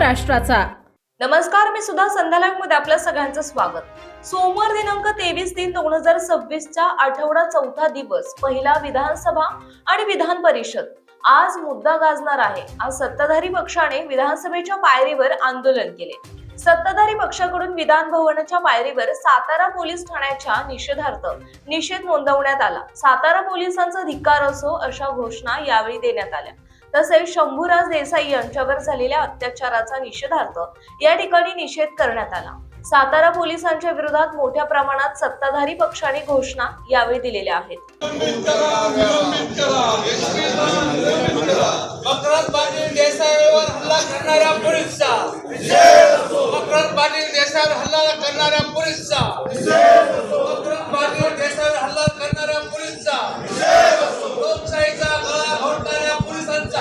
महाराष्ट्राचा। नमस्कार, मी सुद्धा संध्या लाईव्ह मध्ये आपल्या सगळ्यांचं स्वागत। सोमवार दिनांक 23/3/2026 चा आठवडा चौथा दिवस, पहिला विधानसभा आणि विधान परिषद। आज मुद्दा गाजणार आहे। आज सत्ताधारी पक्षाने विधानसभेच्या पायरीवर आंदोलन केले। सत्ताधारी पक्षाकडून विधान भवनाच्या पायरीवर सातारा पोलीस ठाण्याच्या निषेधार्थ निषेध नोंदवण्यात आला। सातारा पोलिसांचा धिक्कार असो अशा घोषणा यावेळी देण्यात आल्या। तसेच शंभूराज देसाई यांच्यावर झालेल्या अत्याचाराचा निषेधार्थ या ठिकाणी निषेध करण्यात आला। सातारा पोलिसांच्या विरोधात मोठ्या प्रमाणात सत्ताधारी पक्षाने घोषणा यावेळी दिलेल्या आहेत। मकरंद पाटील देसाईवर हल्ला करणाऱ्या पोलिसचा, मकरंद पाटील देसाईवर हल्ला करणाऱ्या पोलिसचा, मकरंद पाटील देसाईवर हल्ला करणाऱ्या पोलिसचा, लोकशाहीचा गळा घोटणाऱ्या पोलिसांचा,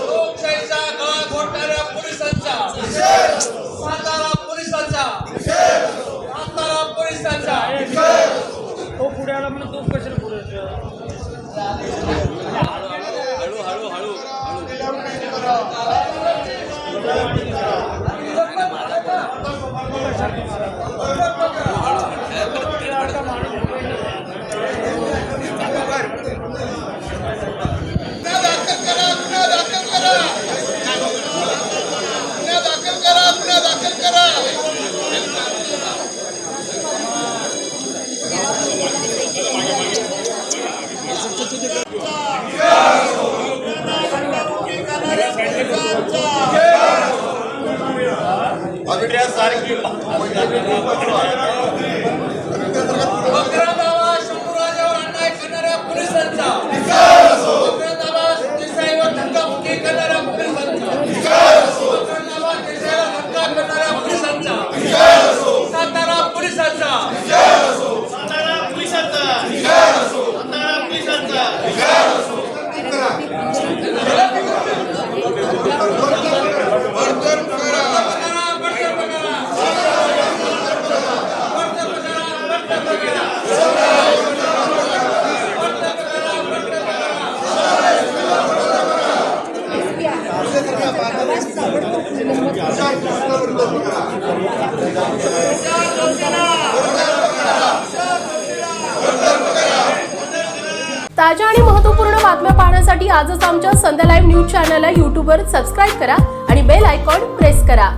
लोकशाहीचा गळा घोटणाऱ्या पोलिसांचा, सातारा पोलिसांचा, सातारा पोलिसांचा। तो पुढे आला म्हणून तो कशाला पुढे मकरंदावा शंभूराजावर अन्याय करणाऱ्या पोलिसांचा, मकरंदावा देसाईवर धक्काबुक्की करणाऱ्या पोलिसांचा, मकरंदावा देसाईवर धक्का करणाऱ्या पोलिसांचा, सातारा पोलिसांचा, सातारा पोलिसांचा, सातारा पोलिसांचा। ताज्या आणि महत्त्वपूर्ण बातम्या पाहण्यासाठी आजच आमच्या संध्या लाईव्ह न्यूज चॅनलला YouTube वर सबस्क्राईब करा आणि बेल आयकॉन प्रेस करा।